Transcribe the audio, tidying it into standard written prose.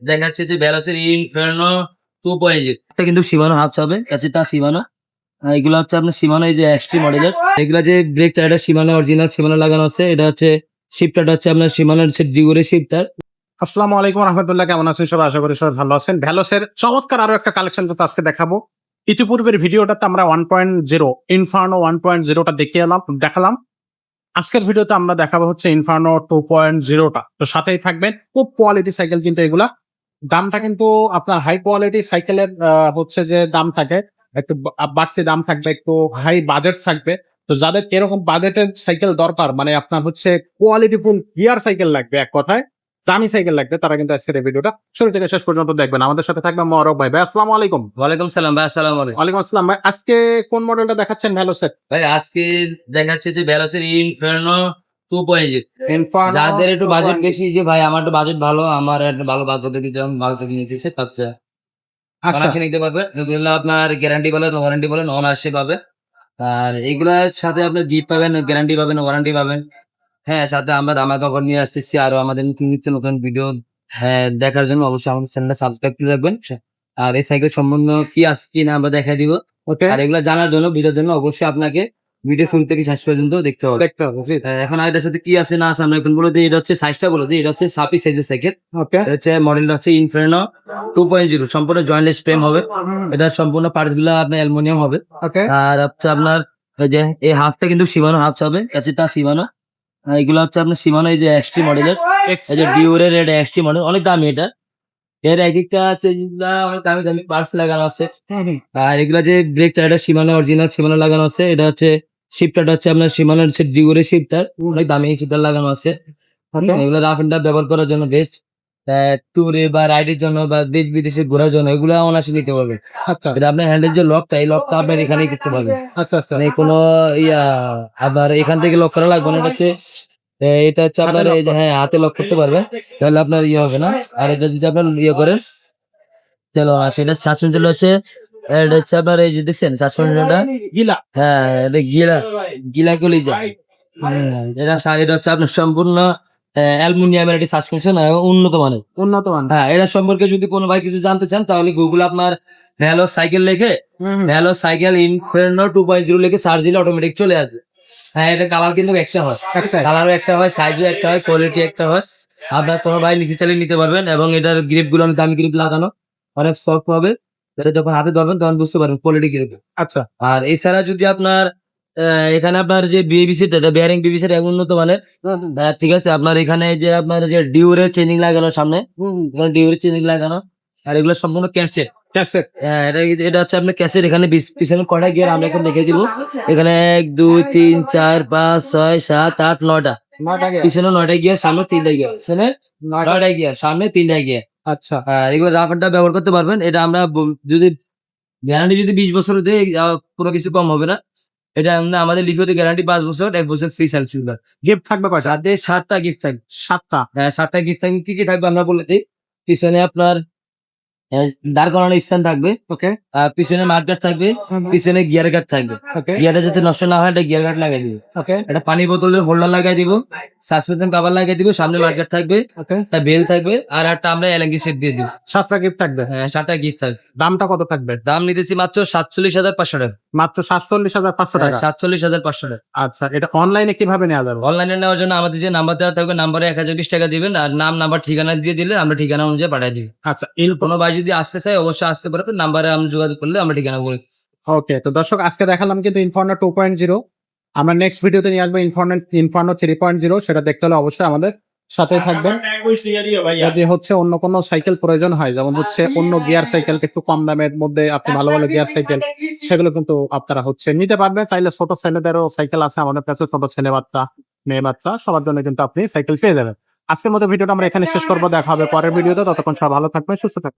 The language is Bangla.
দেখাচ্ছে যে ভেলোসের ইনফার্নো 2.0 কিন্তু শিমানো হাফ হবে কাছেটা শিমানো। এগুলো হচ্ছে আপনার শিমানো এই যে এক্সট্রি মডেলের। এগুলা যে ব্রেক টায়ারটা শিমানো অরিজিনাল শিমানো লাগানো আছে। এটা হচ্ছে শিফটারটা হচ্ছে আপনার শিমানোর হচ্ছে ডিউরের শিফটার। আসসালামু আলাইকুম রহমতুল্লাহ, কেমন আছেন সবাই? আশা করি সবাই ভালো আছেন। ভ্যালোসের চমৎকার আরো একটা কালেকশন আজকে দেখাবো। ইতিপূর্বের ভিডিওটাতে আমরা 1.0 ইনফার্নো 1.0টা দেখালাম। আজকের ভিডিওতে আমরা দেখাবো হচ্ছে ইনফার্নো 2.0টা। তো সাথেই থাকবেন। খুব কোয়ালিটি সাইকেল কিন্তু এগুলা। দামটা কিন্তু আপনার হাই কোয়ালিটি সাইকেলের হচ্ছে যে দাম থাকে একটু বাড়তি দাম থাকবে, একটু হাই বাজেট থাকবে। তো যাদের এরকম বাজেটের সাইকেল দরকার, মানে আপনার হচ্ছে কোয়ালিটিফুল গিয়ার সাইকেল লাগবে, এক কথায় দামি সাইকেল লাগবে, তারা কিন্তু আজকের এই ভিডিওটা শুরু থেকে শেষ পর্যন্ত দেখবেন। আমাদের সাথে থাকবে মোবারক ভাই। ভাই আসসালামু আলাইকুম। ওয়ালাইকুম সালাম ভাই। আসসালামু আলাইকুম। ওয়ালাইকুম আসসালাম ভাই। আজকে কোন মডেলটা দেখাচ্ছেন ভ্যালোসের? ভাই আজকে দেখাচ্ছে যে ভেলোসের ইনফার্নো 2.0। ইনফার্নো যাদের একটু বাজেট বেশি, যে ভাই আমার একটু বাজেট ভালো, আমার একটা ভালো বাজেটের ভিতরে আমি ভালো সাইকেল নিতেছে, তাতে আচ্ছা অনায়াসে নিতে পারবে। এগুলো আপনার গ্যারান্টি বলেন ওয়ারেন্টি বলেন অনায়াসে পাবে। আর এগুলার সাথে আপনি গিফট পাবেন, গ্যারান্টি পাবেন, ওয়ারেন্টি পাবেন। হ্যাঁ, সাথে আমরা দামা কভার নিয়ে আসতেছি আরো আমাদের নিত্য নতুন ভিডিও দেখার জন্য অবশ্যই আমাদের চ্যানেলটা সাবস্ক্রাইব করে রাখবেন। আর এই সাইকেল সম্বন্ধে কি আছে কি না আমরা দেখাই দিব। ওকে, আর এগুলো জানার জন্য ভিডিওর জন্য অবশ্যই আপনাকে ভিডিও শুরু থেকে শেষ পর্যন্ত দেখতে হবে। দেখতে হবে। এখন আর এটার সাথে কি আছে না আছে আমরা এখন বলে দিই। এটা হচ্ছে সাইজটা বলে দিই। এটা হচ্ছে 26 সাইজের সাইকেল। ওকে, এটা হচ্ছে মডেলটা হচ্ছে ইনফার্নো 2.0। সম্পূর্ণ জয়েন্টলেস ফ্রেম হবে। এটা সম্পূর্ণ পার্ট গুলো আপনার অ্যালুমিনিয়াম হবে। ওকে, আর হচ্ছে আপনার এই যে এই হাফটা কিন্তু শিমানো হাফ হবে, কাছেটা শিমানো। এগুলো হচ্ছে আপনার শিমানো এই যে এক্সট্রি মডেলের, এই যে ডিউরের এটা এক্সট্রি মডেল, অনেক দামি এটা। এর এক একটা আছে যেগুলা অনেক দামি দামি পার্টস লাগানো আছে। আর এগুলা যে ব্রেক টায়ারটা শিমানো অরিজিনাল শিমানো লাগানো আছে। এটা হচ্ছে শিফটারটা হচ্ছে আপনার শিমানোর হচ্ছে ডিউরের শিফটার, অনেক দামি শিফটার লাগানো আছে। এগুলো রাফ এন্ড টাফ ব্যবহার করার জন্য বেস্ট। ট্যুরে বা রাইডের জন্য বা দেশ বিদেশে ঘোরার জন্য এগুলো অনায়াসে নিতে পারবেন। আচ্ছা এটা আপনার হ্যান্ডেল যে লকটা, এই লকটা আপনার এখানেই করতে পারবেন। আচ্ছা আচ্ছা, মানে কোনো ইয়া আবার এখান থেকে লক করা লাগবে না। এটা হচ্ছে এটা হচ্ছে আপনার এই যে হ্যাঁ হাতে লক করতে পারবেন, তাহলে আপনার ইয়ে হবে না। আর এটা যদি আপনার ইয়ে করেন চলো সেটা সাসপেনশন হচ্ছে, এটা হচ্ছে আপনার এই যে দেখছেন সাসপেনশনটা গিলা। হ্যাঁ এটা গিলা গিলা কলি যায়। এটা হচ্ছে আপনার সম্পূর্ণ অ্যালুমিনিয়ামের একটি সাসপেনশন, উন্নত মানের। উন্নত মান। হ্যাঁ, এটা সম্পর্কে যদি কোনো ভাই কিছু জানতে চান তাহলে গুগল আপনার ভ্যালো সাইকেল লিখে ভ্যালো সাইকেল ইনফার্নো 2.0 লিখে সার্চ দিলে অটোমেটিক চলে আসবে। হ্যাঁ, এটা কালার কিন্তু একটা হয়, কালারও একটা হয়, সাইজও একটা হয়, কোয়ালিটি একটা হয়। আপনার কোনো ভাই নিচে চালিয়ে নিতে পারবেন। এবং এটার গ্রিপ গুলো অনেক দামি গ্রিপ লাগানো, অনেক সফট হবে। এটা যখন হাতে ধরবেন তখন বুঝতে পারবেন কোয়ালিটি কিরকম। আচ্ছা, আর এছাড়া যদি আপনার এখানে আপনার যে বিএবিসি এটা বেয়ারিং বিবিসি উন্নত মানের। ঠিক আছে, আপনার এখানে যে আপনার যে ডিউরের চেঞ্জিং লাগানো সামনে, এখানে ডিউরের চেঞ্জিং লাগানো। আর এগুলো সম্পূর্ণ ক্যাসেট। ক্যাসেট। এটা হচ্ছে আপনার ক্যাসেট। এখানে পিছনে কয়টা গিয়ার আমরা এখন দেখে দিব। এখানে 1 2 3 4 5 6 7 8 9টা। পিছনে 9টা গিয়ার, সামনে 3টা গিয়ার। পিছনে 9টা গিয়ার, সামনে 3টা গিয়ার। আচ্ছা, এগুলো রাফারটা ব্যবহার করতে পারবেন। এটা আমরা যদি গ্যারান্টি যদি 20 বছর দেয়, কোনো কিছু কম হবে না। এটা আমাদের লিখিত গ্যারান্টি 5 বছর, 1 বছর ফ্রি সার্ভিস। গিফট থাকবে কয়টা? সাথে 7টা গিফট থাকবে। 7টা। হ্যাঁ, 7টা গিফট থাকবে। কি কি থাকবে আমরা বলে দিই। পিছনে আপনার দাঁড় করানোর স্ট্যান্ড থাকবে। ওকে, পিছনে মার্কার থাকবে, পিছনে গিয়ার গার্ড থাকবে। ওকে, গিয়ারটা যাতে নষ্ট না হয়, এটা গিয়ার গার্ড লাগাই দিব। ওকে, একটা পানি বোতলের হোল্ডার লাগাই দিব, সাসপেনশন কভার লাগাই দিব, সামনে মার্কার থাকবে, ওকে। একটা বেল থাকবে, আর একটা আমরা এলএনজি সেট দিয়ে দিব। 7টা গিফট থাকবে। হ্যাঁ, 7টা গিফট থাকবে। দামটা কত থাকবে? দাম নিতেছি মাত্র 47,500 টাকা। মাত্র 47,500 টাকা। 47,500 টাকা। আচ্ছা, এটা অনলাইনে কিভাবে নেওয়া যাবে? অনলাইনে নেওয়ার জন্য আমাদের যে নাম্বার দেওয়া থাকবে, নাম্বারে 1020 টাকা দিবেন। আর নাম, নাম্বার, ঠিকানা দিয়ে দিলে আমরা ঠিকানা অনুযায়ী পাঠিয়ে দিই। আচ্ছা, কোনো ভাই যদি আসতে চাই অবশ্যই আসতে পারবে। নাম্বারে আমরা যোগাযোগ করলে আমরা ঠিকানা বলে। ওকে। তো দর্শক, আজকে দেখালাম কিন্তু ইনফার্নো 2.0। আমরা নেক্সট ভিডিওতে নিয়ে আসবো ইনফার্নো 3.0। সেটা দেখতে হলে অবশ্যই আমাদের সাথে থাকবেন। যদি হচ্ছে অন্য কোনো সাইকেল প্রয়োজন হয়, যেমন হচ্ছে অন্য গিয়ার সাইকেল একটু কম দামের মধ্যে আপনি ভালো ভালো গিয়ার সাইকেল, সেগুলো কিন্তু আপনারা হচ্ছে নিতে পারবেন। চাইলে ছোট ছেলেদেরও সাইকেল আছে আমাদের কাছে, ছোট ছেলে বাচ্চা, মেয়ে বাচ্চা, সবার জন্য কিন্তু আপনি সাইকেল পেয়ে যাবেন। আজকের মতো ভিডিওটা আমরা এখানে শেষ করবো। দেখা হবে পরের ভিডিওতে। ততক্ষণ সব ভালো থাকবেন, সুস্থ থাকবেন।